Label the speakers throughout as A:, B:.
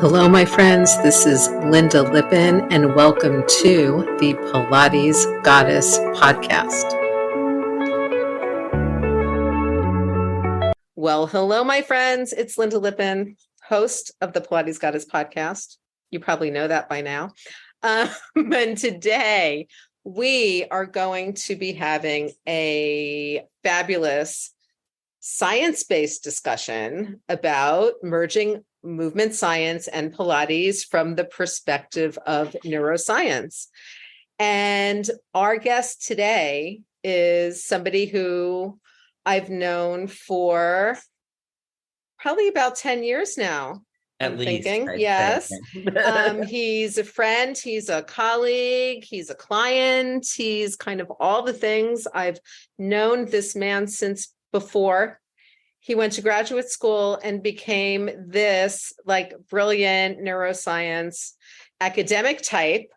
A: Hello, my friends. This is Lynda Lippin, and welcome to the Pilates Goddess podcast. Well, hello, my friends. It's Lynda Lippin, host of the Pilates Goddess podcast. You probably know that by now. And today we are going to be having a fabulous science-based discussion about merging movement science and Pilates from the perspective of neuroscience. And our guest today is somebody who I've known for probably about 10 years now.
B: At least,
A: thinking, yes. He's a friend, he's a colleague, he's a client, he's kind of all the things. I've known this man since before he went to graduate school and became this brilliant neuroscience academic type.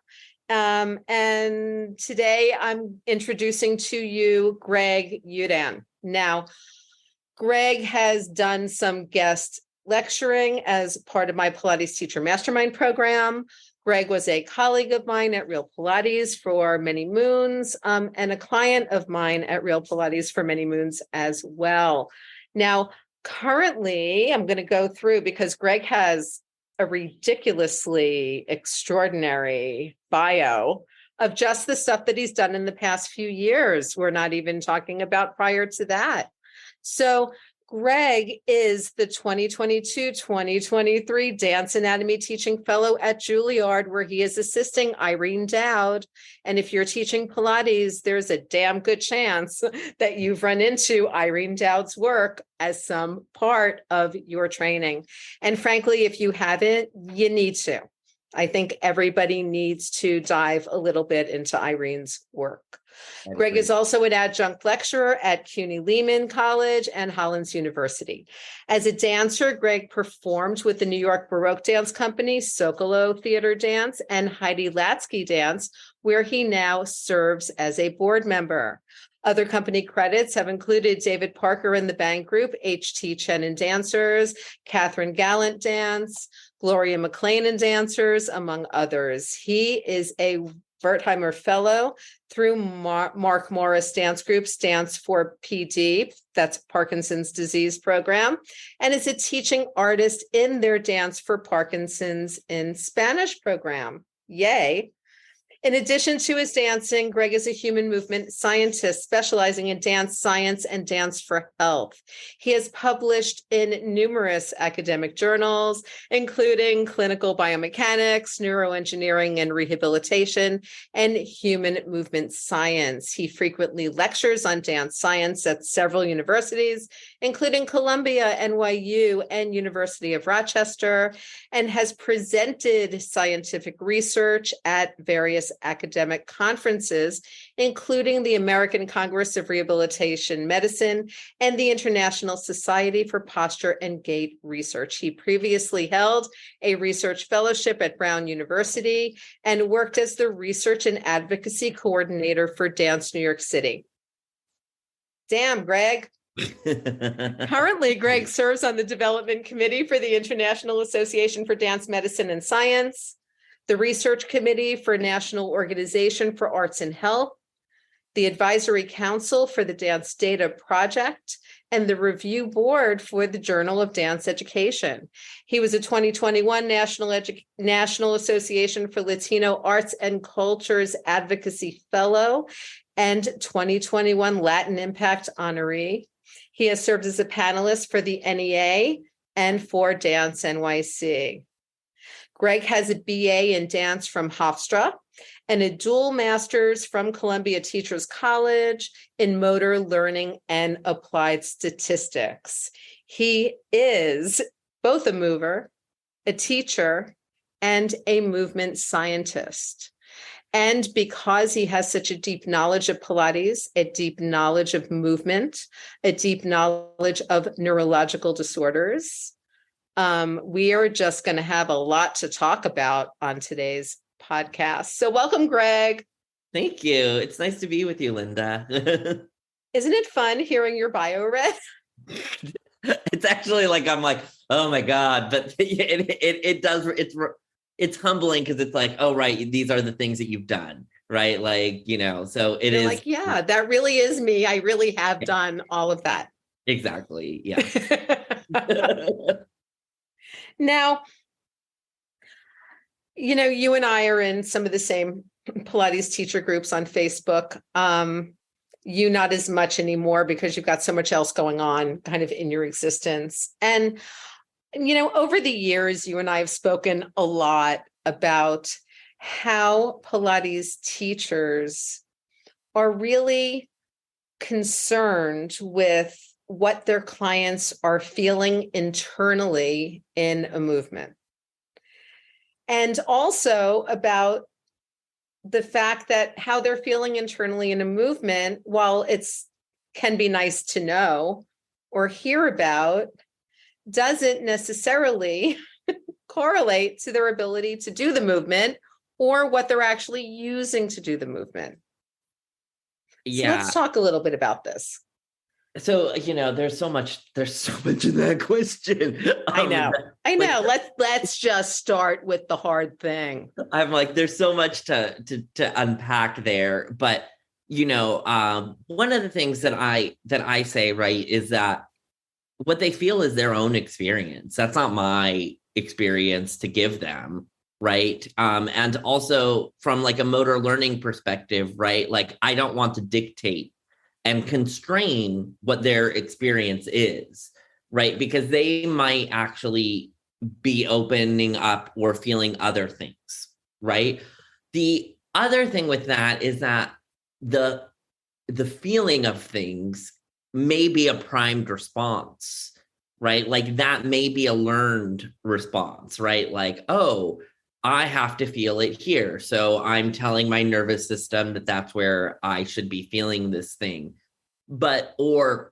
A: And today I'm introducing to you Greg Youdan. Now, Greg has done some guest lecturing as part of my Pilates Teacher Mastermind program. Greg was a colleague of mine at Real Pilates for many moons, and a client of mine at Real Pilates for many moons as well. Now, currently, I'm going to go through because Greg has a ridiculously extraordinary bio of just the stuff that he's done in the past few years. We're not even talking about prior to that. So Greg is the 2022-2023 Dance Anatomy Teaching Fellow at Juilliard, where he is assisting Irene Dowd. And if you're teaching Pilates, there's a damn good chance that you've run into Irene Dowd's work as some part of your training. And frankly, if you haven't, you need to. I think everybody needs to dive a little bit into Irene's work. Greg is also an adjunct lecturer at CUNY Lehman College and Hollins University. As a dancer, Greg performed with the New York Baroque Dance Company, Sokolow Theatre Dance, and Heidi Latsky Dance, where he now serves as a board member. Other company credits have included David Parker and the Bang Group, HT Chen and Dancers, Catherine Gallant Dance, Gloria Mclean and Dancers, among others. He is a Wertheimer Fellow through Mark Morris Dance Group's Dance for PD, that's Parkinson's disease program, and is a teaching artist in their Dance for Parkinson's in Spanish program. Yay. In addition to his dancing, Greg is a human movement scientist specializing in dance science and dance for health. He has published in numerous academic journals, including Clinical Biomechanics, Neuroengineering and Rehabilitation, and Human Movement Science. He frequently lectures on dance science at several universities, including Columbia, NYU, and University of Rochester, and has presented scientific research at various academic conferences, including the American Congress of Rehabilitation Medicine and the International Society for Posture and Gait Research. He previously held a research fellowship at Brown University and worked as the research and advocacy coordinator for Dance New York City. Damn, Greg. Currently, Greg serves on the development committee for the International Association for Dance Medicine and Science, the Research Committee for National Organization for Arts and Health, the Advisory Council for the Dance Data Project, and the Review Board for the Journal of Dance Education. He was a 2021 National Association for Latino Arts and Cultures Advocacy Fellow and 2021 Latin Impact Honoree. He has served as a panelist for the NEA and for Dance NYC. Greg has a BA in dance from Hofstra and a dual master's from Columbia Teachers College in motor learning and applied statistics. He is both a mover, a teacher, and a movement scientist. And because he has such a deep knowledge of Pilates, a deep knowledge of movement, a deep knowledge of neurological disorders, we are just going to have a lot to talk about on today's podcast. So welcome, Greg.
B: Thank you. It's nice to be with you, Lynda.
A: Isn't it fun hearing your bio read?
B: it's actually like, I'm like, oh my God, but it does, it's humbling because it's like, oh, right, these are the things that you've done, right? Like, so it
A: You're
B: is.
A: like, yeah, that really is me. I really have done all of that.
B: Exactly. Yeah.
A: Now, you and I are in some of the same Pilates teacher groups on Facebook. You not as much anymore because you've got so much else going on kind of in your existence. And, over the years, you and I have spoken a lot about how Pilates teachers are really concerned with what their clients are feeling internally in a movement. And also about the fact that how they're feeling internally in a movement, while it's can be nice to know or hear about, doesn't necessarily correlate to their ability to do the movement or what they're actually using to do the movement. So
B: Yeah.
A: let's talk a little bit about this.
B: So, there's so much in that question.
A: I know. Let's just start with the hard thing.
B: I'm like, there's so much to unpack there. But, one of the things that I say, right, is that what they feel is their own experience. That's not my experience to give them. Right. And also from like a motor learning perspective, right? Like, I don't want to dictate and constrain what their experience is, right? Because they might actually be opening up or feeling other things, right? The other thing with that is that the feeling of things may be a primed response, right? Like that may be a learned response, right? Like, oh, I have to feel it here. So I'm telling my nervous system that that's where I should be feeling this thing. But, or,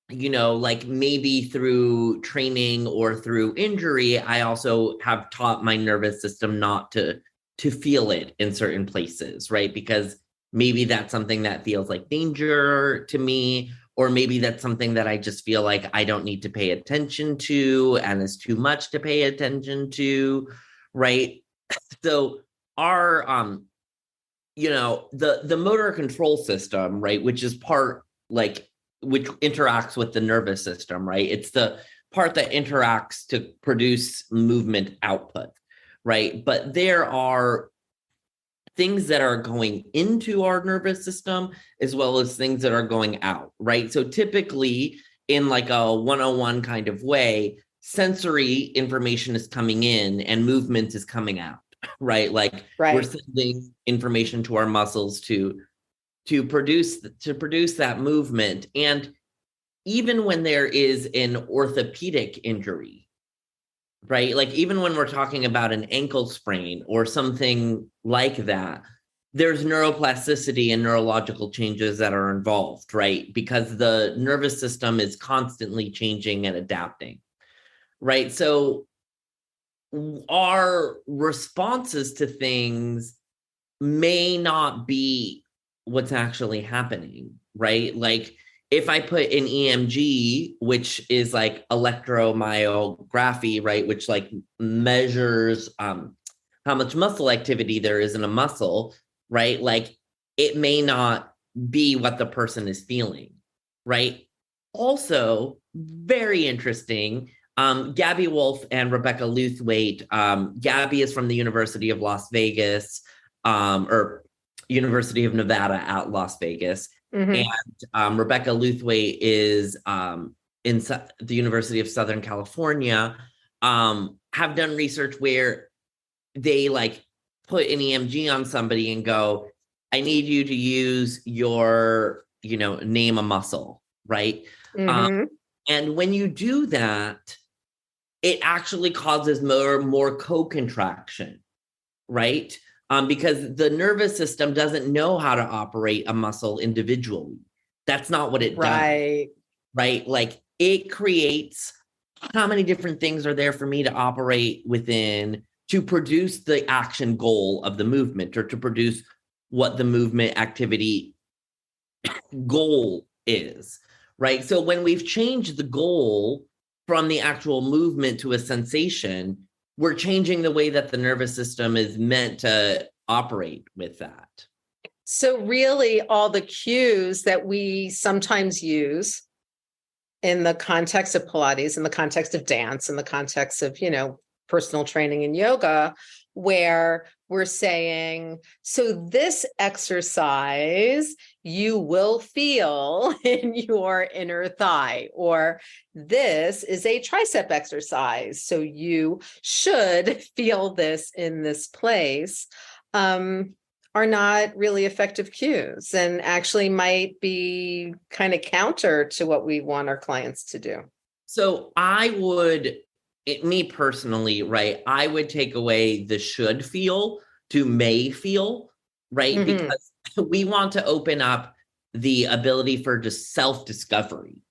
B: like maybe through training or through injury, I also have taught my nervous system not to feel it in certain places, right? Because maybe that's something that feels like danger to me, or maybe that's something that I just feel like I don't need to pay attention to and is too much to pay attention to, right? So our the motor control system, right, which is part which interacts with the nervous system, right? It's the part that interacts to produce movement output, right? But there are things that are going into our nervous system as well as things that are going out, right? So typically in like a 101 kind of way, sensory information is coming in and movement is coming out, right? Like we're sending information to our muscles to produce that movement. And even when there is an orthopedic injury, right? Like even when we're talking about an ankle sprain or something like that, there's neuroplasticity and neurological changes that are involved, right? Because the nervous system is constantly changing and adapting, right? So our responses to things may not be what's actually happening, right? Like if I put an EMG, which is like electromyography, right, which like measures how much muscle activity there is in a muscle, right? Like it may not be what the person is feeling, right? Also, very interesting. Gabby Wolf and Rebecca Luthwaite. Gabby is from the University of Las Vegas, or University of Nevada at Las Vegas. Mm-hmm. And Rebecca Luthwaite is in the University of Southern California, have done research where they like put an EMG on somebody and go, I need you to use your, name a muscle, right? Mm-hmm. And when you do that, it actually causes more co-contraction, right? Because the nervous system doesn't know how to operate a muscle individually. That's not what it does, right? Like it creates how many different things are there for me to operate within to produce the action goal of the movement or to produce what the movement activity goal is, right? So when we've changed the goal from the actual movement to a sensation, we're changing the way that the nervous system is meant to operate with that.
A: So really all the cues that we sometimes use in the context of Pilates, in the context of dance, in the context of, personal training and yoga, where we're saying, so this exercise you will feel in your inner thigh, or this is a tricep exercise, so you should feel this in this place, are not really effective cues and actually might be kind of counter to what we want our clients to do.
B: So me personally, right, I would take away the should feel to may feel, right? Mm-hmm. Because we want to open up the ability for just self-discovery,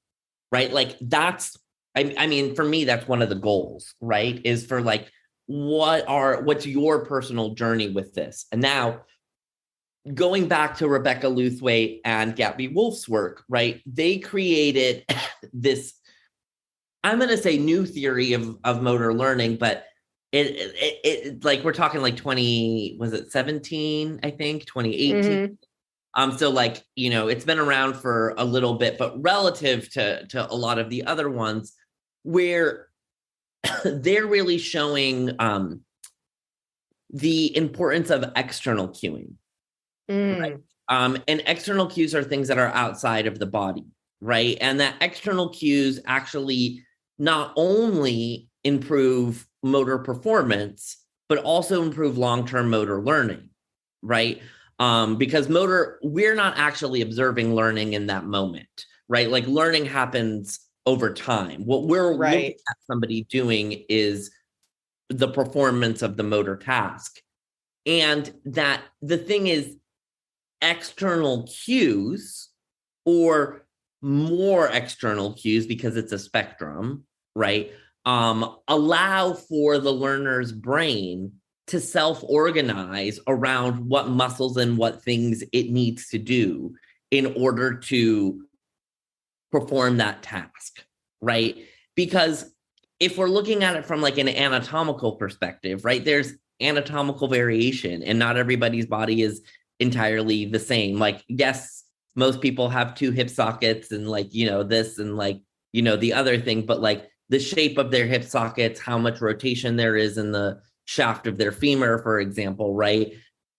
B: right? Like that's, I mean, for me, that's one of the goals, right? Is for like, what's your personal journey with this? And now going back to Rebecca Luthwaite and Gabby Wolf's work, right? They created this, I'm going to say new theory of motor learning, but it like we're talking like 2017, I think 2018. Mm-hmm. So like, it's been around for a little bit, but relative to a lot of the other ones where they're really showing the importance of external cueing. Right? And external cues are things that are outside of the body, right? And that external cues actually not only improve motor performance, but also improve long-term motor learning, right? Because we're not actually observing learning in that moment, right? Like learning happens over time. What we're looking at somebody doing is the performance of the motor task. And that the thing is, external cues or more external cues, because it's a spectrum, right? Allow for the learner's brain to self-organize around what muscles and what things it needs to do in order to perform that task, right? Because if we're looking at it from like an anatomical perspective, right, there's anatomical variation and not everybody's body is entirely the same. Like, yes, most people have 2 hip sockets and like, this and like, the other thing, but like the shape of their hip sockets, how much rotation there is in the shaft of their femur, for example, right,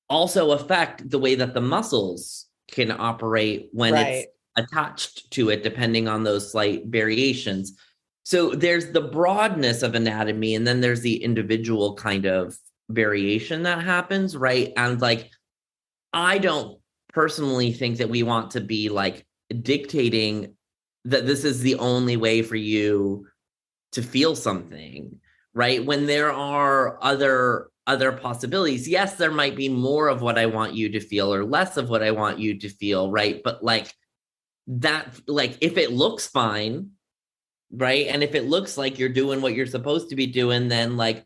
B: also affect the way that the muscles can operate when it's attached to it, depending on those slight variations. So there's the broadness of anatomy, and then there's the individual kind of variation that happens, right? And like, I don't personally think that we want to be like dictating that this is the only way for you to feel something, right? When there are other possibilities. Yes, there might be more of what I want you to feel or less of what I want you to feel, right? But like that, like if it looks fine, right? And if it looks like you're doing what you're supposed to be doing, then like,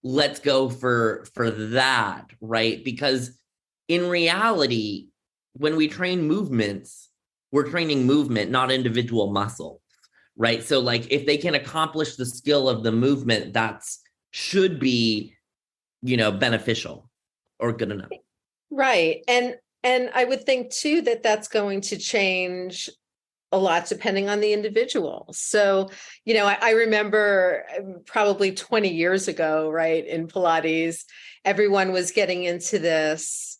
B: let's go for that, right? Because in reality, when we train movements, we're training movement, not individual muscle, right? So like if they can accomplish the skill of the movement, that's should be, beneficial or good enough.
A: Right. And I would think too, that that's going to change a lot depending on the individual. So, I remember probably 20 years ago, right, in Pilates, everyone was getting into this,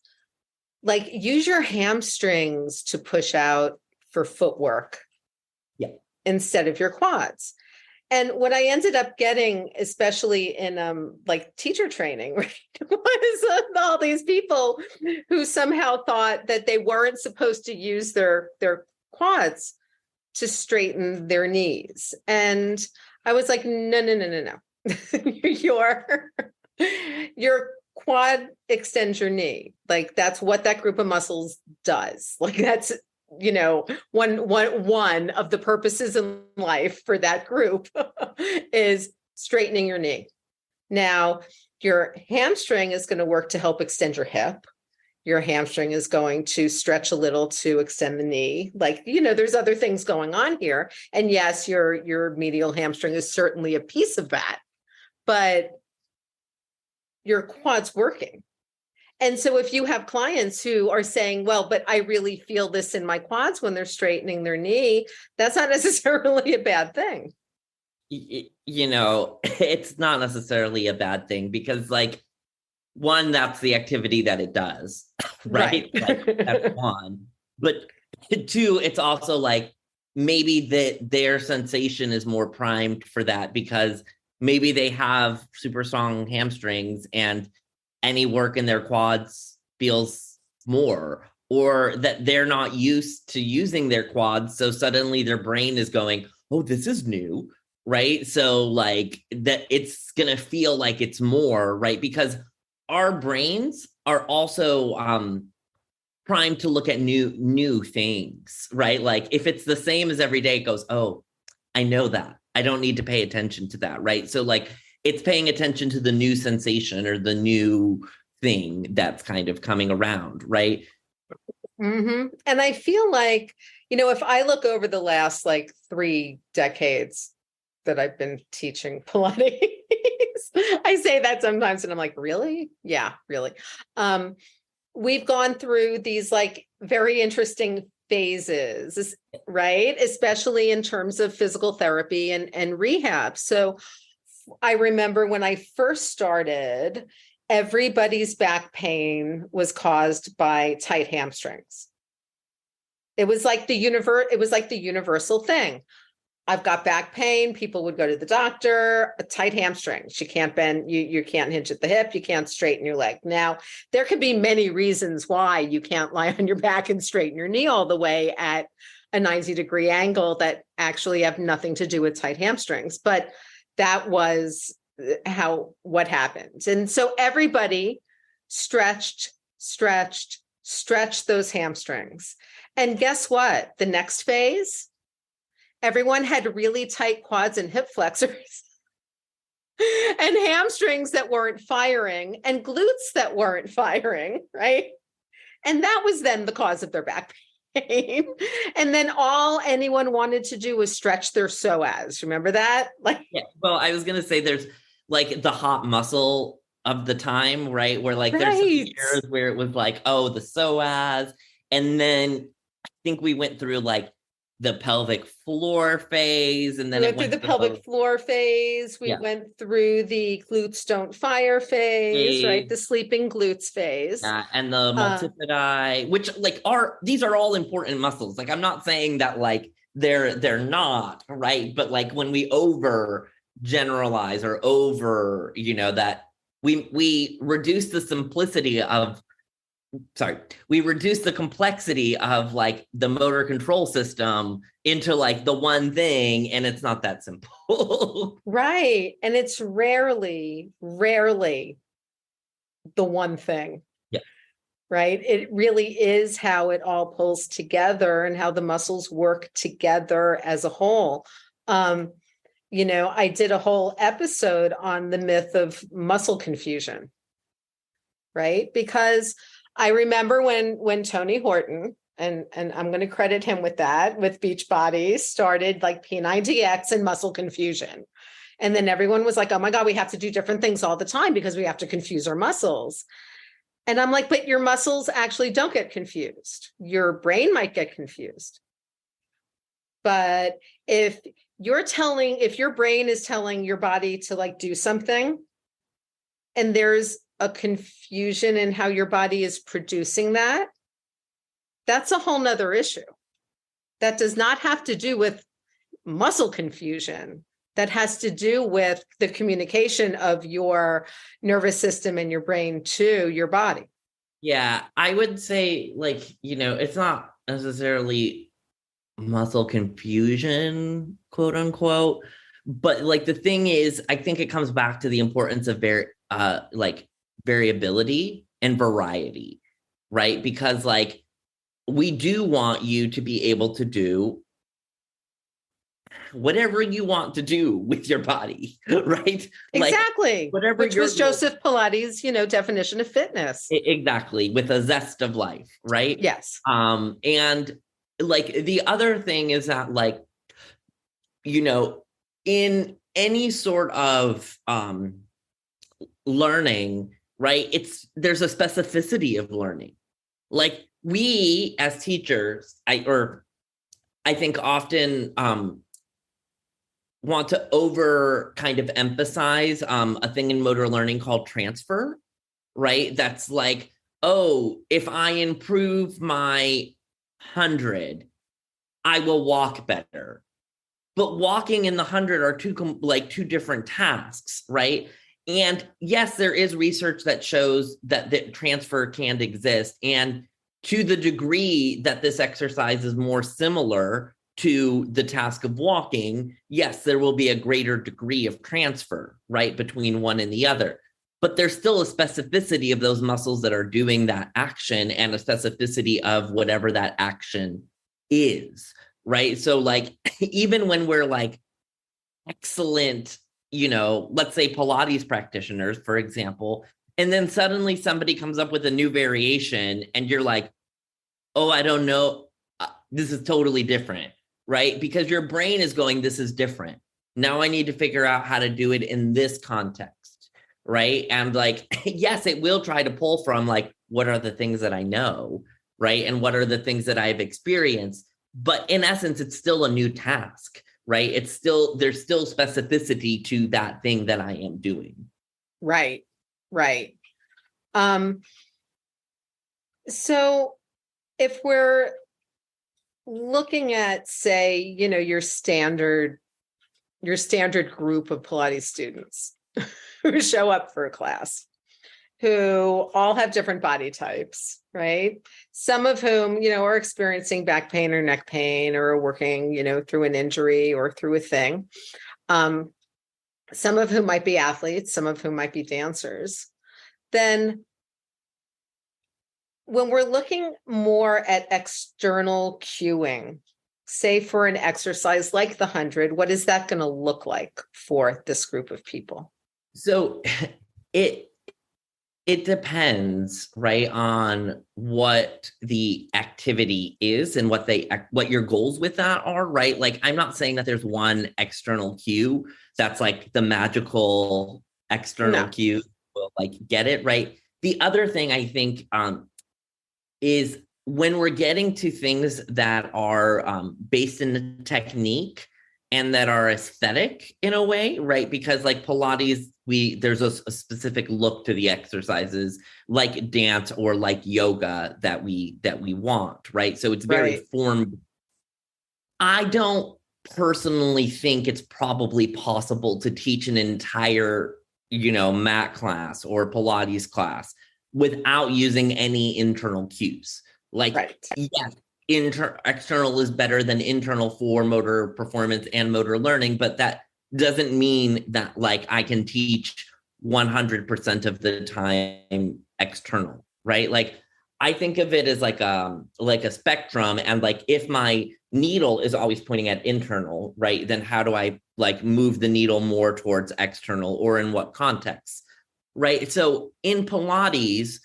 A: like, use your hamstrings to push out for footwork instead of your quads. And what I ended up getting, especially in like teacher training, right, was all these people who somehow thought that they weren't supposed to use their quads to straighten their knees. And I was like, no. Your quad extends your knee. Like that's what that group of muscles does. Like that's, one of the purposes in life for that group is straightening your knee. Now, your hamstring is going to work to help extend your hip. your hamstring is going to stretch a little to extend the knee. Like, there's other things going on here. And yes, your medial hamstring is certainly a piece of that, but your quad's working. And so if you have clients who are saying, well, but I really feel this in my quads when they're straightening their knee, that's not necessarily a bad thing.
B: It's not necessarily a bad thing because, like, one, that's the activity that it does, right? Like, that's one. But two, it's also like maybe their sensation is more primed for that because maybe they have super strong hamstrings and any work in their quads feels more, or that they're not used to using their quads. So suddenly their brain is going, oh, this is new, right? So like that it's going to feel like it's more, right? Because our brains are also primed to look at new things, right? Like if it's the same as every day, it goes, oh, I know that. I don't need to pay attention to that, right? So like it's paying attention to the new sensation or the new thing that's kind of coming around, right?
A: Mm-hmm. And I feel like, if I look over the last like 3 decades that I've been teaching Pilates, I say that sometimes and I'm like, really? Yeah, really. We've gone through these like very interesting phases, right? Especially in terms of physical therapy and rehab. So I remember when I first started, everybody's back pain was caused by tight hamstrings. It was like the universal thing. I've got back pain. People would go to the doctor, a tight hamstring. You can't bend, you can't hinge at the hip, you can't straighten your leg. Now, there could be many reasons why you can't lie on your back and straighten your knee all the way at a 90-degree angle that actually have nothing to do with tight hamstrings. But that was what happened. And so everybody stretched those hamstrings. And guess what? The next phase, everyone had really tight quads and hip flexors and hamstrings that weren't firing and glutes that weren't firing, right? And that was then the cause of their back pain. And then all anyone wanted to do was stretch their psoas. Remember that?
B: Yeah. Well, I was going to say there's like the hot muscle of the time, right? Where like there's some years where it was like, oh, the psoas. And then I think we went through like the pelvic floor phase, and then
A: we went through the pelvic floor phase. We went through the glutes don't fire phase, right? The sleeping glutes phase.
B: Yeah, and the multifidi, which like these are all important muscles. Like I'm not saying that like they're not, right? But like when we over generalize or over, that we reduce the complexity of like the motor control system into like the one thing, and it's not that simple.
A: Right. And it's rarely the one thing.
B: Yeah.
A: Right. It really is how it all pulls together and how the muscles work together as a whole. I did a whole episode on the myth of muscle confusion. Right. Because I remember when Tony Horton, and I'm going to credit him with that, with Beachbody, started like P90X and muscle confusion. And then everyone was like, oh my God, we have to do different things all the time because we have to confuse our muscles. And I'm like, but your muscles actually don't get confused. Your brain might get confused. But if your brain is telling your body to like do something, and there's a confusion in how your body is producing that, that's a whole nother issue. That does not have to do with muscle confusion. That has to do with the communication of your nervous system and your brain to your body.
B: Yeah, I would say like, it's not necessarily muscle confusion, quote unquote, but like the thing is, I think it comes back to the importance of variability and variety, right? Because like we do want you to be able to do whatever you want to do with your body, right?
A: Exactly.
B: Like whatever
A: Which was Joseph Pilates, definition of fitness.
B: Exactly, with a zest of life, right?
A: Yes.
B: And like the other thing is that like, in any sort of learning, right? There's a specificity of learning. Like we as teachers, I think often want to over kind of emphasize a thing in motor learning called transfer, right? That's like, oh, if I improve my 100, I will walk better. But walking in the 100 are two different tasks, right? And yes, there is research that shows that transfer can exist. And to the degree that this exercise is more similar to the task of walking, yes, there will be a greater degree of transfer, right, between one and the other. But there's still a specificity of those muscles that are doing that action and a specificity of whatever that action is, right? So like, even when we're like excellent, let's say Pilates practitioners, for example, and then suddenly somebody comes up with a new variation and you're like, oh, I don't know, this is totally different, right? Because your brain is going, this is different. Now I need to figure out how to do it in this context, right? And like, yes, it will try to pull from like, what are the things that I know, right? And what are the things that I've experienced? But in essence, it's still a new task, right? There's still specificity to that thing that I am doing.
A: Right. So if we're looking at, say, your standard group of Pilates students who show up for a class, who all have different body types, right? Some of whom, are experiencing back pain or neck pain or are working, through an injury or through a thing. Some of whom might be athletes, some of whom might be dancers. Then when we're looking more at external cueing, say for an exercise like the 100, what is that going to look like for this group of people?
B: So it depends, right, on what the activity is and what your goals with that are, right? Like, I'm not saying that there's one external cue that's like the magical external cue will like get it, right? The other thing I think is when we're getting to things that are based in the technique and that are aesthetic in a way, right? Because like Pilates, there's a specific look to the exercises, like dance or like yoga that we want, right? So it's very formed. I don't personally think it's probably possible to teach an entire, mat class or Pilates class without using any internal cues. Like, yes, external is better than internal for motor performance and motor learning, but that doesn't mean that like I can teach 100% of the time external, right? Like I think of it as like a spectrum, and like if my needle is always pointing at internal, right, then how do I like move the needle more towards external, or in what context, right? So in Pilates,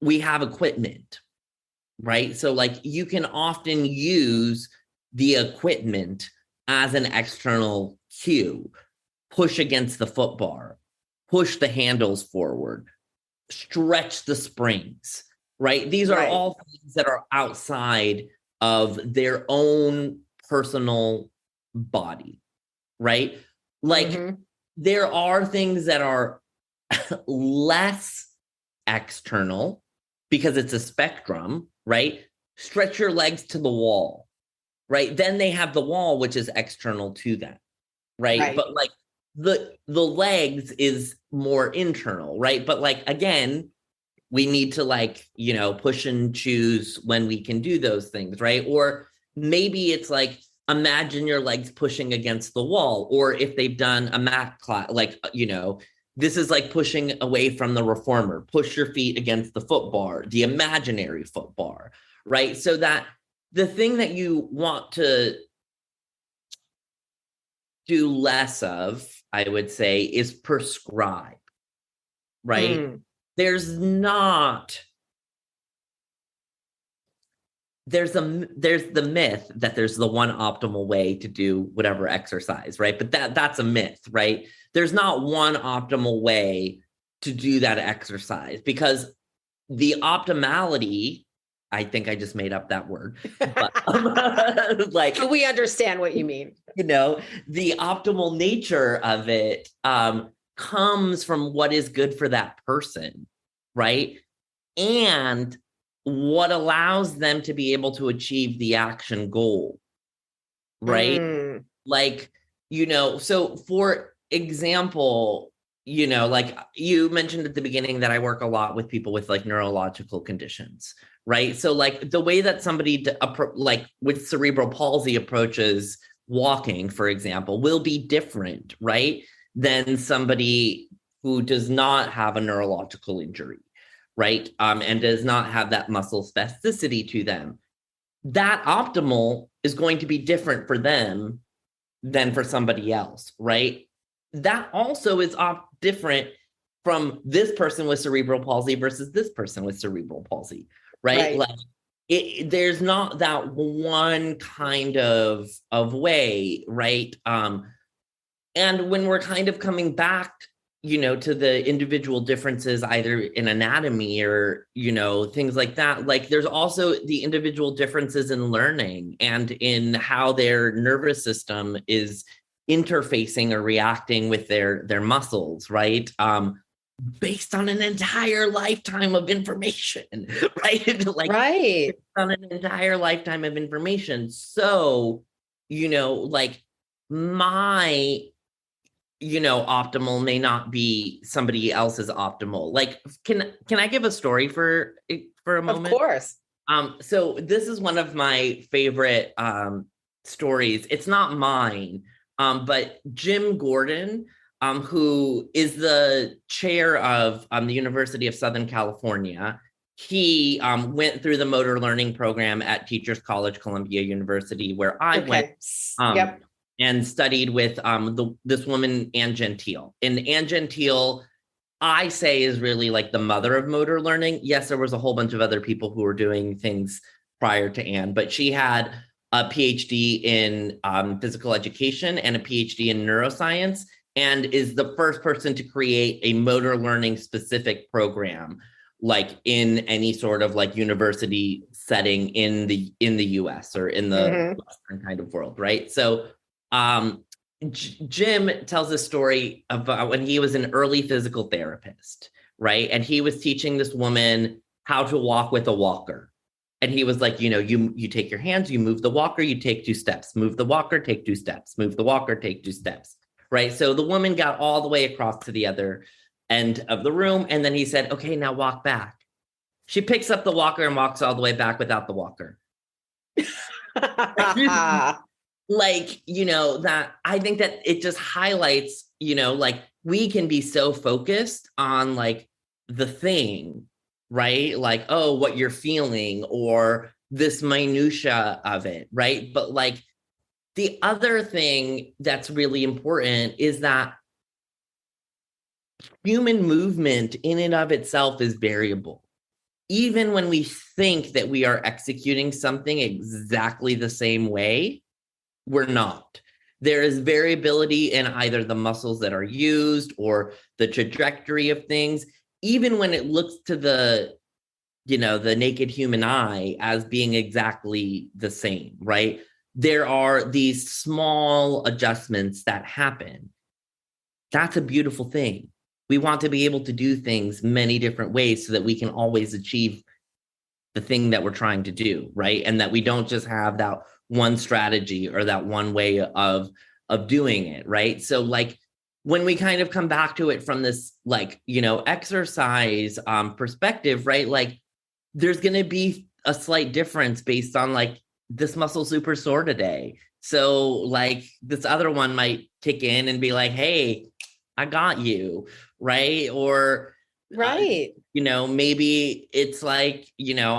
B: we have equipment, right? So like you can often use the equipment as an external cue. Push against the foot bar, push the handles forward, stretch the springs, right? These are all things that are outside of their own personal body, right? Like there are things that are less external because it's a spectrum, right? Stretch your legs to the wall, right? Then they have the wall, which is external to them, right? But like the legs is more internal, right? But like, again, we need to like, push and choose when we can do those things, right? Or maybe it's like, imagine your legs pushing against the wall, or if they've done a mat class, like, this is like pushing away from the reformer, push your feet against the foot bar, the imaginary foot bar, right? So that the thing that you want to do less of, I would say, is prescribe, right? There's not, there's the myth that there's the one optimal way to do whatever exercise, right? But that's a myth, right? There's not one optimal way to do that exercise, because the optimality, I think I just made up that word, but like,
A: But we understand what you mean.
B: You know, the optimal nature of it comes from what is good for that person, right? And what allows them to be able to achieve the action goal, right? Like, you know, so for example, you know, like you mentioned at the beginning that I work a lot with people with like neurological conditions, right? So like the way that somebody like with cerebral palsy approaches walking, for example, will be different, right, than somebody who does not have a neurological injury, right? And does not have that muscle spasticity to them. That optimal is going to be different for them than for somebody else, right? That also is different from this person with cerebral palsy versus this person with cerebral palsy, right? Like there's not that one kind of way, right? And when we're kind of coming back, you know, to the individual differences, either in anatomy or, you know, things like that, like there's also the individual differences in learning and in how their nervous system is interfacing or reacting with their muscles, right? Based on an entire lifetime of information, right? Like,
A: right.
B: Based on an entire lifetime of information. So, you know, like my, you know, optimal may not be somebody else's optimal. Like, can I give a story for a moment?
A: Of course.
B: So this is one of my favorite stories. It's not mine, but Jim Gordon, who is the chair of the University of Southern California, he went through the motor learning program at Teachers College, Columbia University, where I went. And studied with this woman, Ann Gentile. And Ann Gentile, I say, is really like the mother of motor learning. Yes, there was a whole bunch of other people who were doing things prior to Ann, but she had a PhD in physical education and a PhD in neuroscience, and is the first person to create a motor learning specific program, like in any sort of like university setting in the US or in the Western kind of world, right? So Jim tells a story about when he was an early physical therapist, right? And he was teaching this woman how to walk with a walker. And he was like, you know, you take your hands, you move the walker, you take 2 steps, move the walker, take 2 steps, move the walker, take 2 steps, right? So the woman got all the way across to the other end of the room. And then he said, okay, now walk back. She picks up the walker and walks all the way back without the walker. Like, you know, that I think that it just highlights, you know, like we can be so focused on like the thing, right? Like, oh, what you're feeling or this minutia of it, right? But like the other thing that's really important is that human movement in and of itself is variable. Even when we think that we are executing something exactly the same way, we're not. There is variability in either the muscles that are used or the trajectory of things, even when it looks to the, you know, the naked human eye as being exactly the same, right? There are these small adjustments that happen. That's a beautiful thing. We want to be able to do things many different ways so that we can always achieve the thing that we're trying to do, right? And that we don't just have that one strategy or that one way of doing it, right? So like when we kind of come back to it from this like, you know, exercise perspective, right? Like there's going to be a slight difference based on like this muscle super sore today. So like this other one might kick in and be like, hey, I got you, right? Or
A: right.
B: You know, maybe it's like, you know,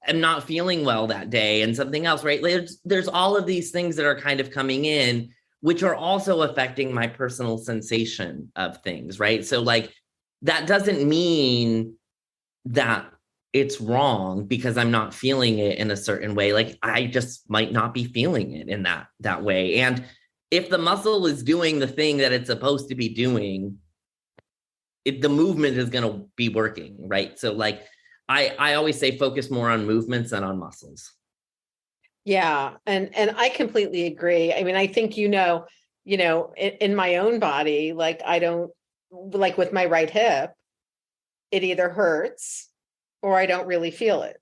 B: am not feeling well that day and something else, right? There's all of these things that are kind of coming in, which are also affecting my personal sensation of things, right? So like, that doesn't mean that it's wrong because I'm not feeling it in a certain way. Like, I just might not be feeling it in that way. And if the muscle is doing the thing that it's supposed to be doing, the movement is going to be working, right? So like, I always say focus more on movements than on muscles.
A: Yeah. And I completely agree. I mean, I think, in my own body, like I don't, like with my right hip, it either hurts or I don't really feel it.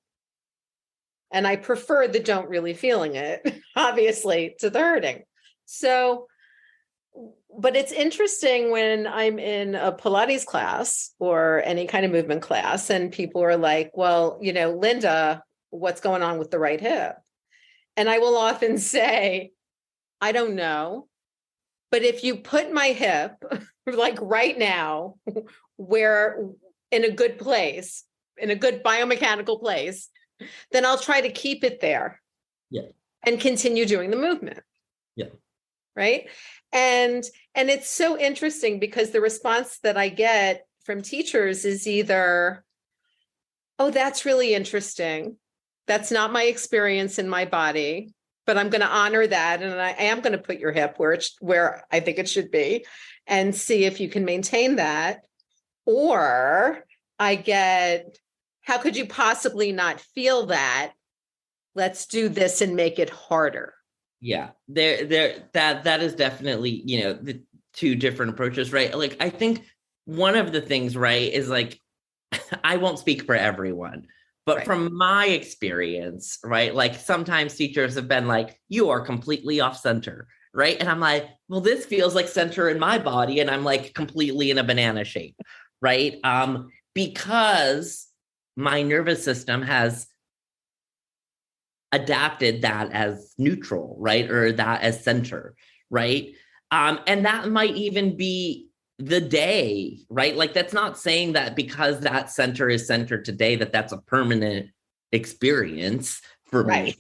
A: And I prefer the don't really feeling it, obviously, to the hurting. So, but it's interesting when I'm in a Pilates class or any kind of movement class, and people are like, well, Lynda, what's going on with the right hip? And I will often say, I don't know. But if you put my hip, like right now, where in a good place, in a good biomechanical place, then I'll try to keep it there.
B: Yeah.
A: And continue doing the movement.
B: Yeah.
A: Right. And it's so interesting because the response that I get from teachers is either, oh, that's really interesting. That's not my experience in my body, but I'm going to honor that. And I am going to put your hip where I think it should be and see if you can maintain that. Or I get, how could you possibly not feel that? Let's do this and make it harder.
B: Yeah, that is definitely, the two different approaches, right? Like, I think one of the things, right, is like, I won't speak for everyone, but right. From my experience, right, like sometimes teachers have been like, you are completely off center, right? And I'm like, well, this feels like center in my body, and I'm like completely in a banana shape, right? Because my nervous system has adapted that as neutral, right? Or that as center, right? And that might even be the day, right? Like, that's not saying that because that center is centered today, that's a permanent experience for me,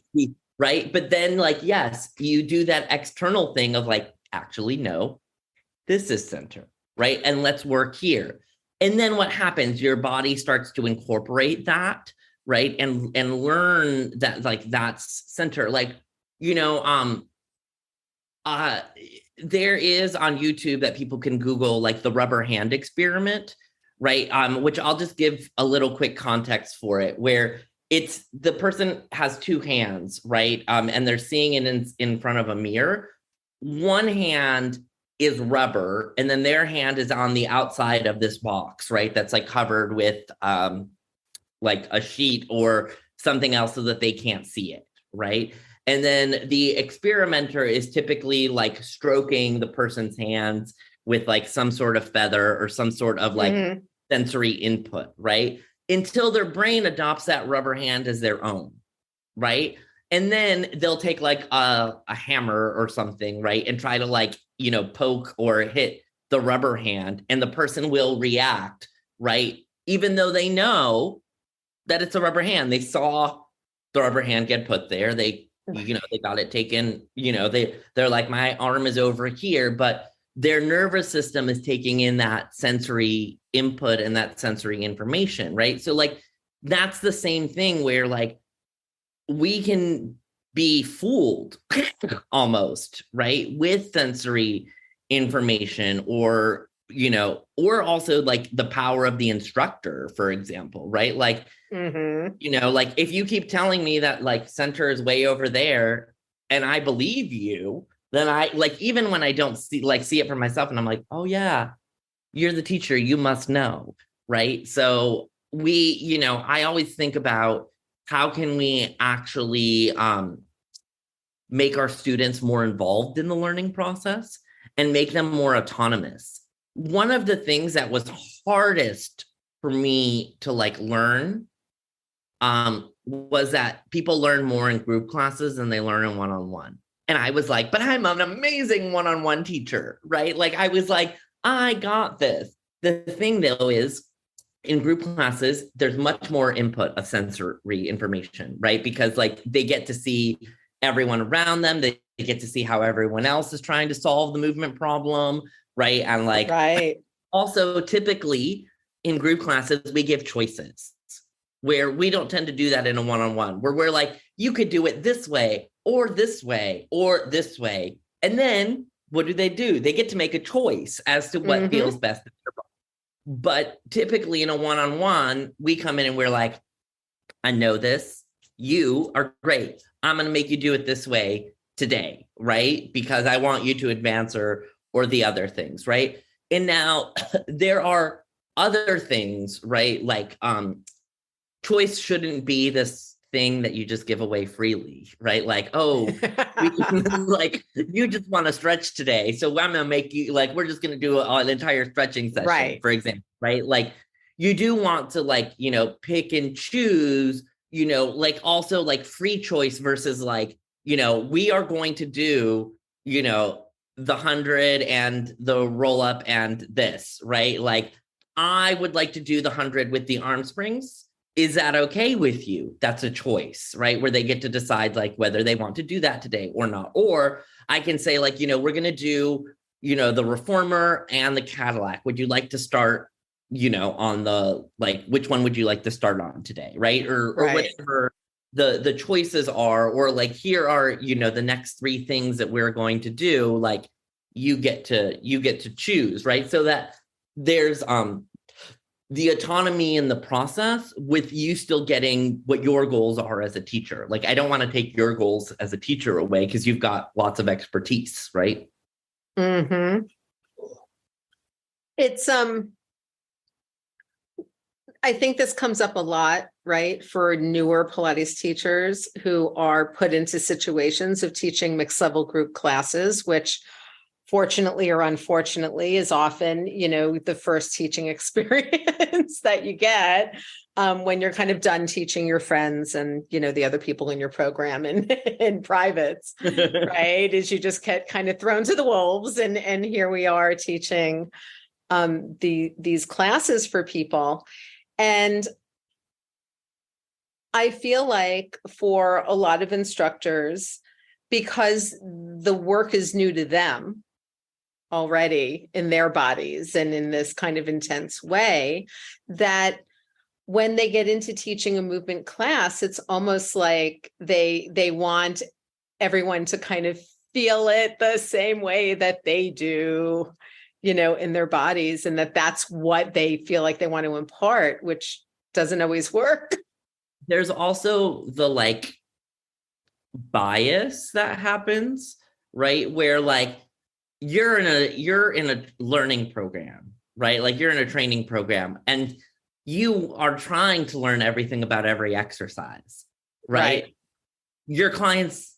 B: right? But then, like, yes, you do that external thing of like, actually, no, this is center, right? And let's work here. And then what happens? Your body starts to incorporate that, right? And learn that, like, that's center. Like, there is on YouTube that people can Google, like, the rubber hand experiment, right? Which I'll just give a little quick context for it, where it's the person has two hands, right? And they're seeing it in front of a mirror. One hand is rubber, and then their hand is on the outside of this box, right? That's like covered with like a sheet or something else so that they can't see it, right? And then the experimenter is typically like stroking the person's hands with like some sort of feather or some sort of like sensory input, right? Until their brain adopts that rubber hand as their own, right? And then they'll take like a hammer or something, right? And try to like, poke or hit the rubber hand, and the person will react, right? Even though they know that it's a rubber hand. They saw the rubber hand get put there. They got it taken, they're like, my arm is over here, but their nervous system is taking in that sensory input and that sensory information, right? So like, that's the same thing where like, we can be fooled almost, right? With sensory information, or also like the power of the instructor, for example, right? Like, like if you keep telling me that like center is way over there and I believe you, then I like, even when I don't see it for myself and I'm like, oh yeah, you're the teacher, you must know, right? So I always think about how can we actually make our students more involved in the learning process and make them more autonomous. One of the things that was hardest for me to like learn was that people learn more in group classes than they learn in one-on-one. And I was like, but I'm an amazing one-on-one teacher, right? Like, I was like, I got this. The thing though is in group classes, there's much more input of sensory information, right? Because like they get to see everyone around them. They get to see how everyone else is trying to solve the movement problem, right? And like,
A: right.
B: Also typically in group classes, we give choices where we don't tend to do that in a one-on-one, where we're like, you could do it this way or this way or this way. And then what do? They get to make a choice as to what feels best. But typically in a one-on-one, we come in and we're like, I know this. You are great. I'm going to make you do it this way today, right? Because I want you to advance or the other things, right? And now there are other things, right? Like choice shouldn't be this thing that you just give away freely, right? Like, oh, like you just want to stretch today, so I'm gonna make you like we're just gonna do an entire stretching session,
A: right,
B: for example, right? Like you do want to like, you know, pick and choose, you know, like also like free choice versus like, you know, we are going to do, you know, the 100 and the roll up and this, right? Like I would like to do the 100 with the arm springs. Is that okay with you? That's a choice, right? Where they get to decide like whether they want to do that today or not. Or I can say like, you know, we're going to do, you know, the reformer and the Cadillac. Would you like to start, you know, on the, like, which one would you like to start on today? Right. Or whatever the choices are, or like, here are, you know, the next 3 things that we're going to do. Like you get to choose, right? So that there's, the autonomy in the process with you still getting what your goals are as a teacher. Like, I don't want to take your goals as a teacher away because you've got lots of expertise, right?
A: Mm-hmm. It's, I think this comes up a lot, right? For newer Pilates teachers who are put into situations of teaching mixed level group classes, which fortunately or unfortunately is often, you know, the first teaching experience that you get when you're kind of done teaching your friends and, you know, the other people in your program and in privates, right? Is you just get kind of thrown to the wolves. And here we are teaching these classes for people. And I feel like for a lot of instructors, because the work is new to them, already in their bodies and in this kind of intense way, that when they get into teaching a movement class, it's almost like they want everyone to kind of feel it the same way that they do, you know, in their bodies, and that's what they feel like they want to impart, which doesn't always work.
B: There's also the like bias that happens, right? Where like you're in a learning program, right? Like you're in a training program and you are trying to learn everything about every exercise, right? Your clients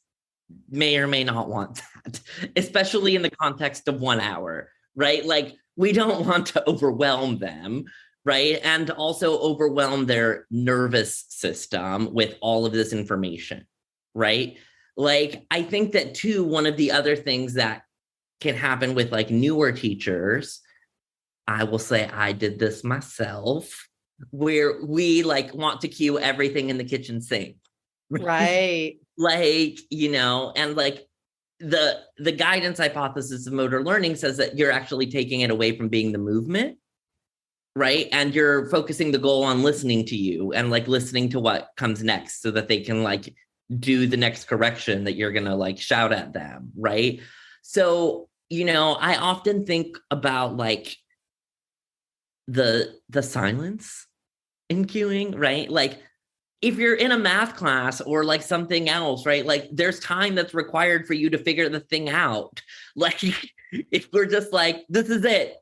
B: may or may not want that, especially in the context of 1 hour, right? Like we don't want to overwhelm them, right? And also overwhelm their nervous system with all of this information, right? Like I think that too, one of the other things that can happen with like newer teachers, I will say I did this myself, where we like want to cue everything in the kitchen sink.
A: Right.
B: Like, you know, and like the guidance hypothesis of motor learning says that you're actually taking it away from being the movement, right? And you're focusing the goal on listening to you and like listening to what comes next so that they can like do the next correction that you're going to like shout at them, right? So, you know, I often think about like the silence in cueing, right? Like if you're in a math class or like something else, right? Like there's time that's required for you to figure the thing out. Like if we're just like, this is it,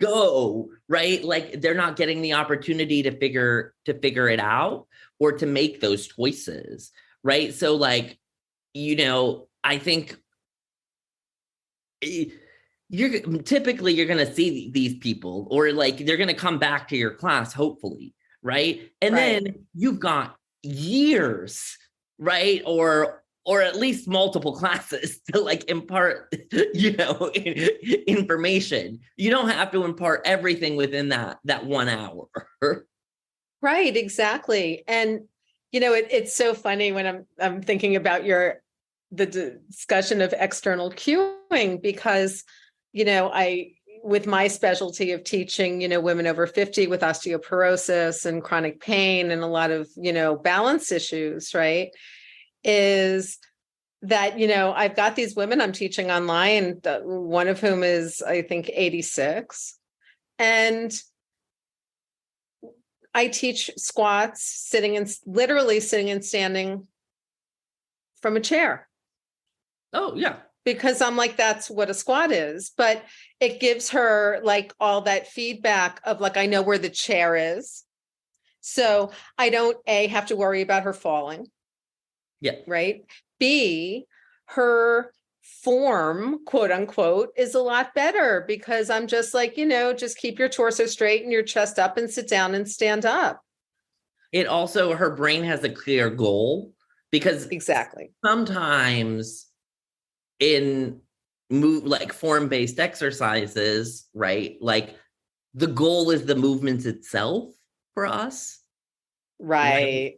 B: go, right? Like they're not getting the opportunity to figure it out or to make those choices, right? So like, you know, I think you're going to see these people, or like they're going to come back to your class, hopefully, right? And then you've got years, right? Or or at least multiple classes to like impart, you know, information. You don't have to impart everything within that 1 hour.
A: Right, exactly. And you know, it's so funny when I'm thinking about the discussion of external cueing, because, you know, with my specialty of teaching, you know, women over 50 with osteoporosis and chronic pain and a lot of, you know, balance issues, right? Is that, you know, I've got these women I'm teaching online, one of whom is, I think, 86. And I teach squats, literally sitting and standing from a chair.
B: Oh, yeah.
A: Because I'm like, that's what a squat is. But it gives her like all that feedback of like, I know where the chair is. So I don't, A, have to worry about her falling.
B: Yeah.
A: Right. B, her form, quote unquote, is a lot better because I'm just like, you know, just keep your torso straight and your chest up and sit down and stand up.
B: It also, her brain has a clear goal, because
A: exactly
B: sometimes in like form-based exercises, right? Like the goal is the movement itself for us.
A: Right.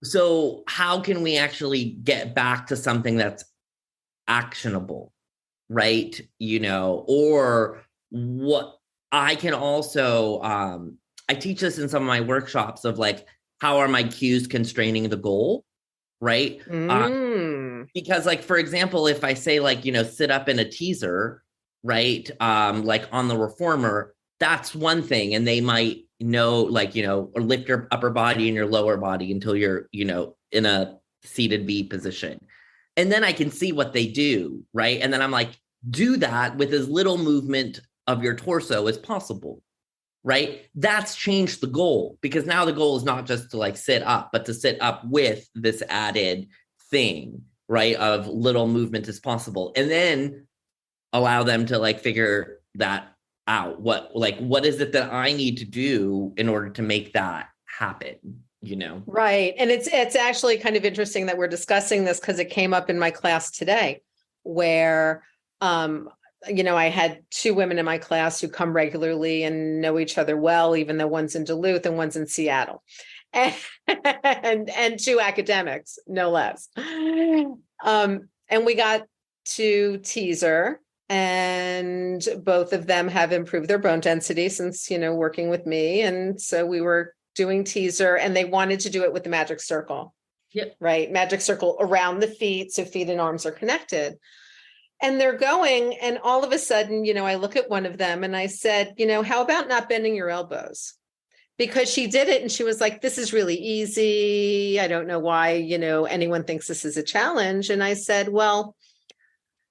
B: So how can we actually get back to something that's actionable, right? You know, or what I can also, I teach this in some of my workshops of like, how are my cues constraining the goal, right? Because like, for example, if I say like, you know, sit up in a teaser, right? Like on the reformer, that's one thing. And they might know, like, you know, or lift your upper body and your lower body until you're, you know, in a seated V position. And then I can see what they do, right? And then I'm like, do that with as little movement of your torso as possible, right? That's changed the goal, because now the goal is not just to like sit up, but to sit up with this added thing, right? Of little movement as possible. And then allow them to like figure that out. What is it that I need to do in order to make that happen? You know?
A: Right. And it's actually kind of interesting that we're discussing this, because it came up in my class today where, you know, I had 2 women in my class who come regularly and know each other well, even though one's in Duluth and one's in Seattle, and 2 academics, no less. And we got to teaser, and both of them have improved their bone density since, you know, working with me. And so we were doing teaser, and they wanted to do it with the magic circle.
B: Yep.
A: Right. Magic circle around the feet. So feet and arms are connected. And they're going, and all of a sudden, you know, I look at one of them and I said, you know, how about not bending your elbows? Because she did it and she was like, this is really easy. I don't know why, you know, anyone thinks this is a challenge. And I said, well,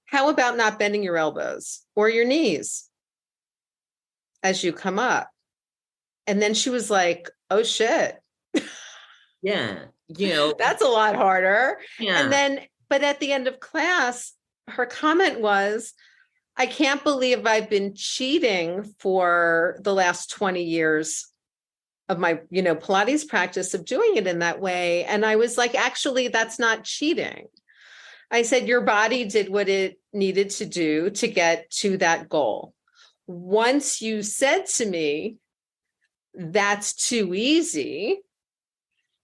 A: how about not bending your elbows or your knees as you come up? And then she was like, oh shit.
B: Yeah. You know,
A: that's a lot harder.
B: Yeah.
A: And then, but at the end of class, her comment was, I can't believe I've been cheating for the last 20 years of my, you know, Pilates practice of doing it in that way. And I was like, actually, that's not cheating. I said, your body did what it needed to do to get to that goal. Once you said to me, that's too easy,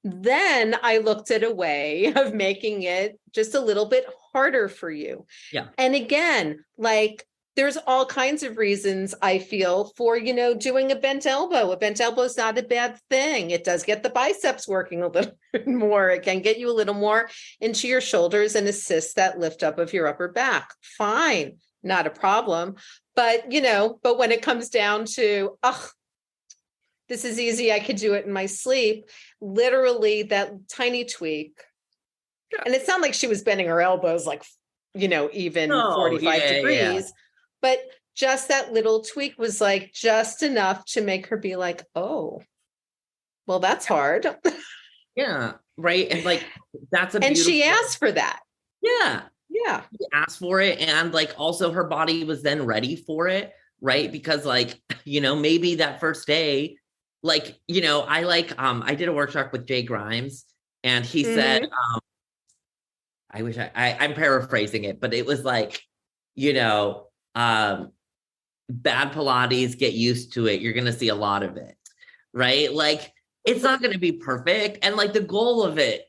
A: then I looked at a way of making it just a little bit harder for you.
B: Yeah.
A: And again, like there's all kinds of reasons I feel for, you know, doing a bent elbow. A bent elbow is not a bad thing. It does get the biceps working a little bit more. It can get you a little more into your shoulders and assist that lift up of your upper back. Fine. Not a problem. But, you know, but when it comes down to, this is easy, I could do it in my sleep. Literally that tiny tweak. Yeah. And it's not like she was bending her elbows like, you know, even 45 degrees. Yeah. But just that little tweak was like just enough to make her be like, oh, well, that's hard.
B: Yeah. Right. And like, that's a
A: and she asked for that.
B: Yeah.
A: Yeah.
B: She asked for it. And like, also her body was then ready for it. Right. Because like, you know, maybe that first day, like, you know, I did a workshop with Jay Grimes, and he said, I wish I'm paraphrasing it, but it was like, you know, bad Pilates, get used to it. You're going to see a lot of it, right? Like, it's not going to be perfect. And like the goal of it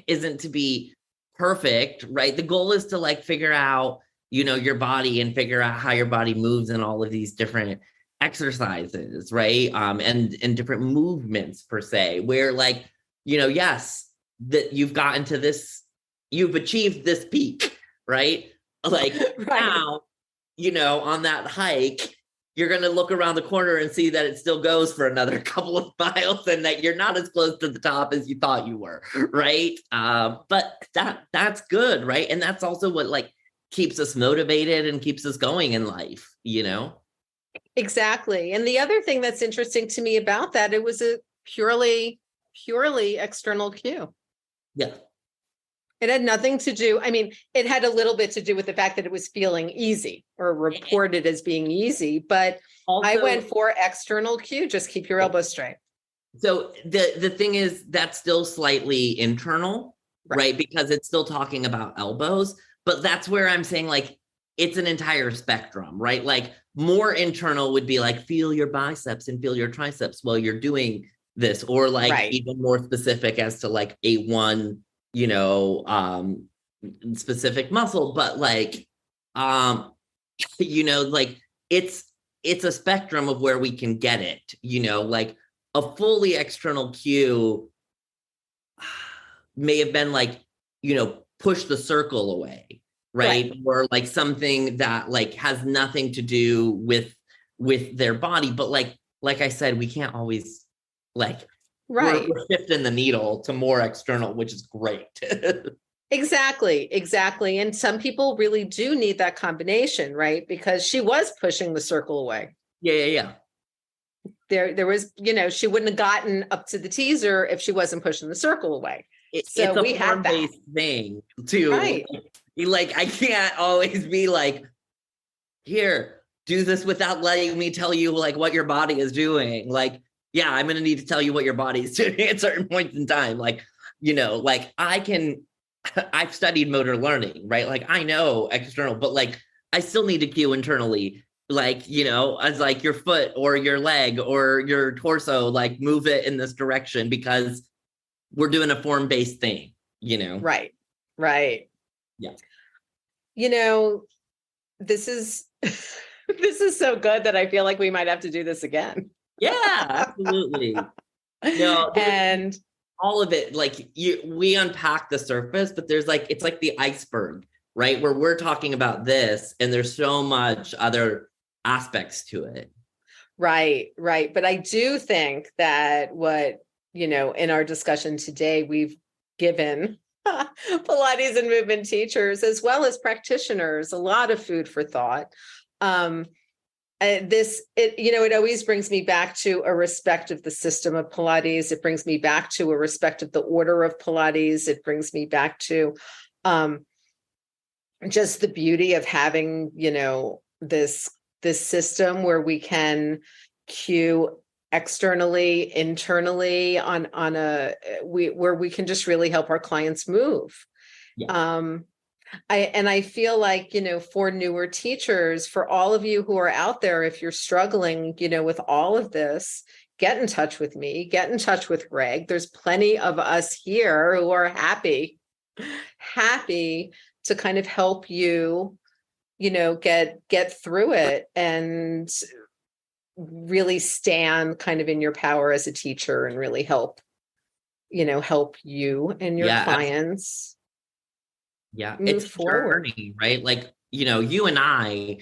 B: isn't to be perfect, right? The goal is to like figure out, you know, your body and figure out how your body moves in all of these different exercises, right? And different movements per se, where like, you know, yes, that you've gotten to this, you've achieved this peak, right? Like
A: Right.
B: now, you know, on that hike, you're going to look around the corner and see that it still goes for another couple of miles and that you're not as close to the top as you thought you were, right? But that's good, right? And that's also what like keeps us motivated and keeps us going in life, you know?
A: Exactly. And the other thing that's interesting to me about that, it was a purely external cue.
B: Yeah.
A: It had nothing to do, I mean, it had a little bit to do with the fact that it was feeling easy or reported as being easy, but
B: Also,
A: I went for external cue, just keep your elbows straight.
B: So the thing is that's still slightly internal, right? Because it's still talking about elbows, but that's where I'm saying like it's an entire spectrum, right? Like more internal would be like feel your biceps and feel your triceps while you're doing this, or like even more specific as to like a one, you know, specific muscle, but like you know, like it's a spectrum of where we can get it, you know, like a fully external cue may have been like, you know, push the circle away, right? Or like something that like has nothing to do with their body, but like I said, we can't always like we're shifting the needle to more external, which is great.
A: Exactly. And some people really do need that combination, right? Because she was pushing the circle away.
B: Yeah.
A: There was, you know, she wouldn't have gotten up to the teaser if she wasn't pushing the circle away.
B: So it's a form-based thing too.
A: Right.
B: Like I can't always be like, here, do this without letting me tell you like what your body is doing. Like, yeah, I'm going to need to tell you what your body is doing at certain points in time. Like, you know, like I've studied motor learning, right? Like I know external, but like I still need to cue internally, like, you know, as like your foot or your leg or your torso, like move it in this direction because we're doing a form-based thing, you know?
A: Right.
B: Yeah.
A: You know, this is this is so good that I feel like we might have to do this again.
B: Yeah, absolutely. No, and all of it, like we unpack the surface, but there's like, it's like the iceberg, right? Where we're talking about this and there's so much other aspects to it.
A: Right. But I do think that what, you know, in our discussion today, we've given Pilates and movement teachers, as well as practitioners, a lot of food for thought. It always brings me back to a respect of the system of Pilates. It brings me back to a respect of the order of Pilates. It brings me back to just the beauty of having, you know, this system where we can cue externally, internally where we can just really help our clients move. Yeah. I feel like, you know, for newer teachers, for all of you who are out there, if you're struggling, you know, with all of this, get in touch with me, get in touch with Greg. There's plenty of us here who are happy to kind of help you, you know, get through it and really stand kind of in your power as a teacher and really help you and your clients.
B: Yeah, it's a journey, right? Like, you know, you and I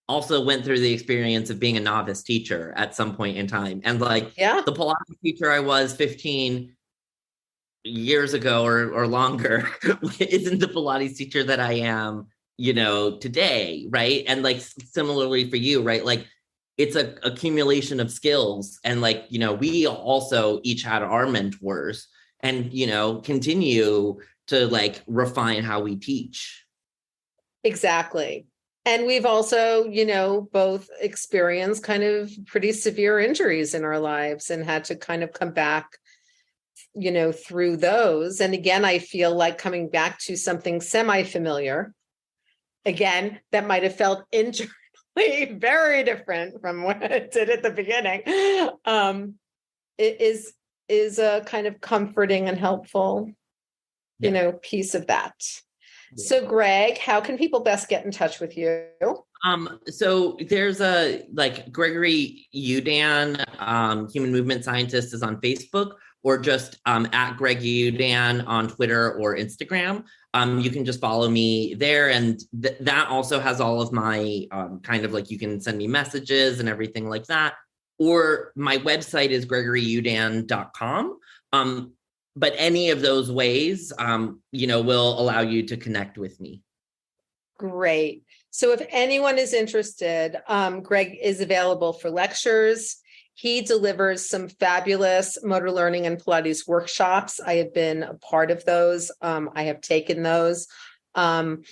B: also went through the experience of being a novice teacher at some point in time. And like the Pilates teacher I was 15 years ago or longer isn't the Pilates teacher that I am, you know, today, right? And like similarly for you, right? Like it's a accumulation of skills. And like, you know, we also each had our mentors and, you know, continue to like refine how we teach.
A: Exactly. And we've also, you know, both experienced kind of pretty severe injuries in our lives and had to kind of come back through those. And again, I feel like coming back to something semi-familiar, again, that might have felt internally very different from what it did at the beginning. It is a kind of comforting and helpful, piece of that. Yeah. So Greg, how can people best get in touch with you?
B: So there's Gregory Youdan, human movement scientist, is on Facebook, or just at Greg Youdan on Twitter or Instagram. You can just follow me there. And that also has all of my you can send me messages and everything like that. Or my website is gregoryyoudan.com. But any of those ways, will allow you to connect with me.
A: Great. So if anyone is interested, Greg is available for lectures. He delivers some fabulous motor learning and Pilates workshops. I have been a part of those. I have taken those. And,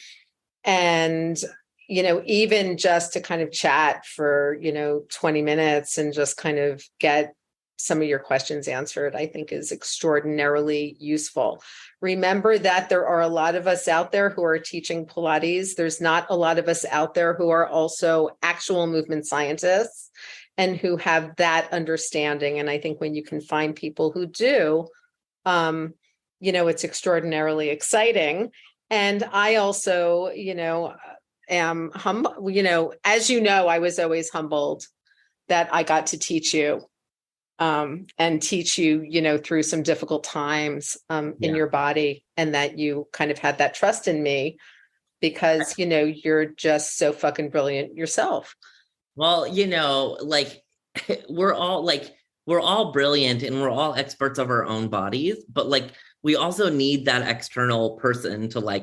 A: even just to kind of chat for, 20 minutes and just kind of get some of your questions answered, I think is extraordinarily useful. Remember that there are a lot of us out there who are teaching Pilates. There's not a lot of us out there who are also actual movement scientists and who have that understanding. And I think when you can find people who do, it's extraordinarily exciting. And I also, am humble, as I was always humbled that I got to teach you. And teach you, through some difficult times in your body, and that you kind of had that trust in me because, you're just so fucking brilliant yourself.
B: Well, we're all brilliant and we're all experts of our own bodies, but we also need that external person to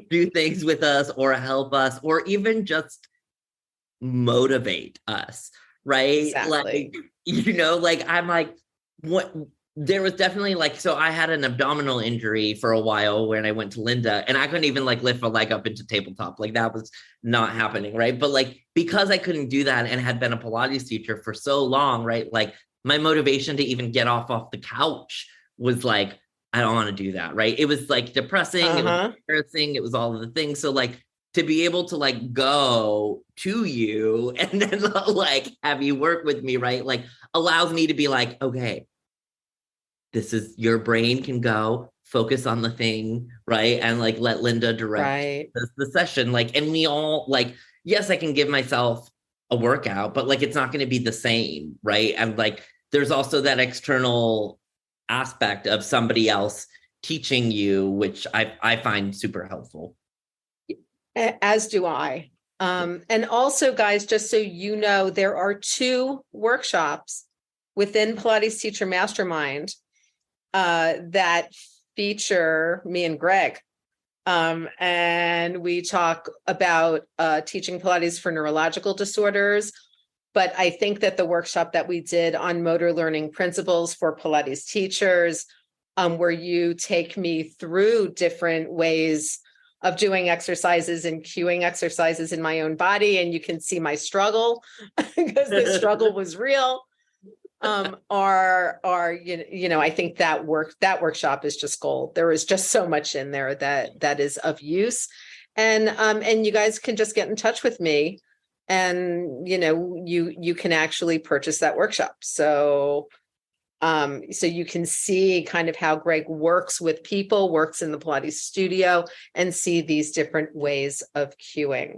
B: do things with us or help us or even just motivate us. Right.
A: Exactly.
B: There was definitely so I had an abdominal injury for a while when I went to Lynda, and I couldn't even lift a leg up into tabletop. That was not happening. Right. But because I couldn't do that and had been a Pilates teacher for so long, right. My motivation to even get off the couch was I don't want to do that. Right. It was depressing. It was embarrassing. It was all of the things. So to be able to go to you and then have you work with me, right? Allows me to be okay, this is, your brain can go focus on the thing, right? And let Lynda direct the session. And we all yes, I can give myself a workout, but it's not going to be the same, right? And there's also that external aspect of somebody else teaching you, which I find super helpful.
A: As do I. And also, guys, just so you know, there are 2 workshops within Pilates Teacher Mastermind that feature me and Greg. And we talk about teaching Pilates for neurological disorders. But I think that the workshop that we did on motor learning principles for Pilates teachers, where you take me through different ways of doing exercises and cueing exercises in my own body. And you can see my struggle because the struggle was real. I think that workshop is just gold. There is just so much in there that is of use. And you guys can just get in touch with me and, you can actually purchase that workshop. So you can see kind of how Greg works with people, works in the Pilates studio, and see these different ways of cueing.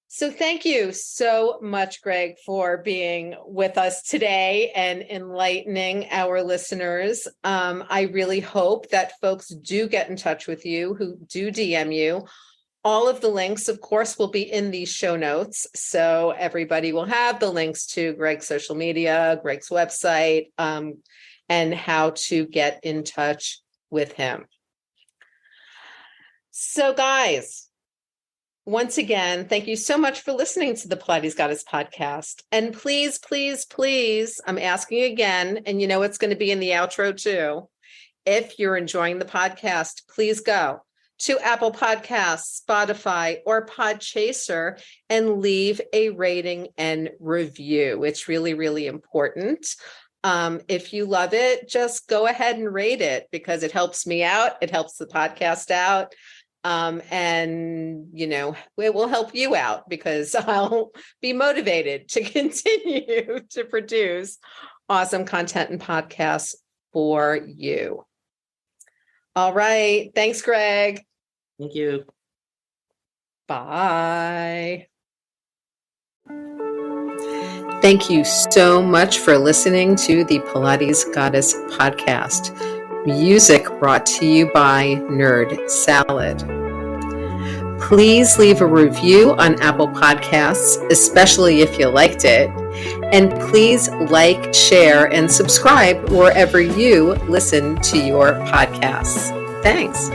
A: So thank you so much, Greg, for being with us today and enlightening our listeners. I really hope that folks do get in touch with you, who do DM you. All of the links, of course, will be in these show notes. So everybody will have the links to Greg's social media, Greg's website, and how to get in touch with him. So guys, once again, thank you so much for listening to the Pilates Goddess podcast. And please, please, please, I'm asking again, and it's going to be in the outro too. If you're enjoying the podcast, please go to Apple Podcasts, Spotify, or Podchaser and leave a rating and review. It's really, really important. If you love it, just go ahead and rate it because it helps me out. It helps the podcast out. And, it will help you out because I'll be motivated to continue to produce awesome content and podcasts for you. All right. Thanks, Greg.
B: Thank you.
A: Bye. Thank you so much for listening to the Pilates Goddess podcast. Music brought to you by Nerd Salad. Please leave a review on Apple Podcasts, especially if you liked it. And please like, share, and subscribe wherever you listen to your podcasts. Thanks.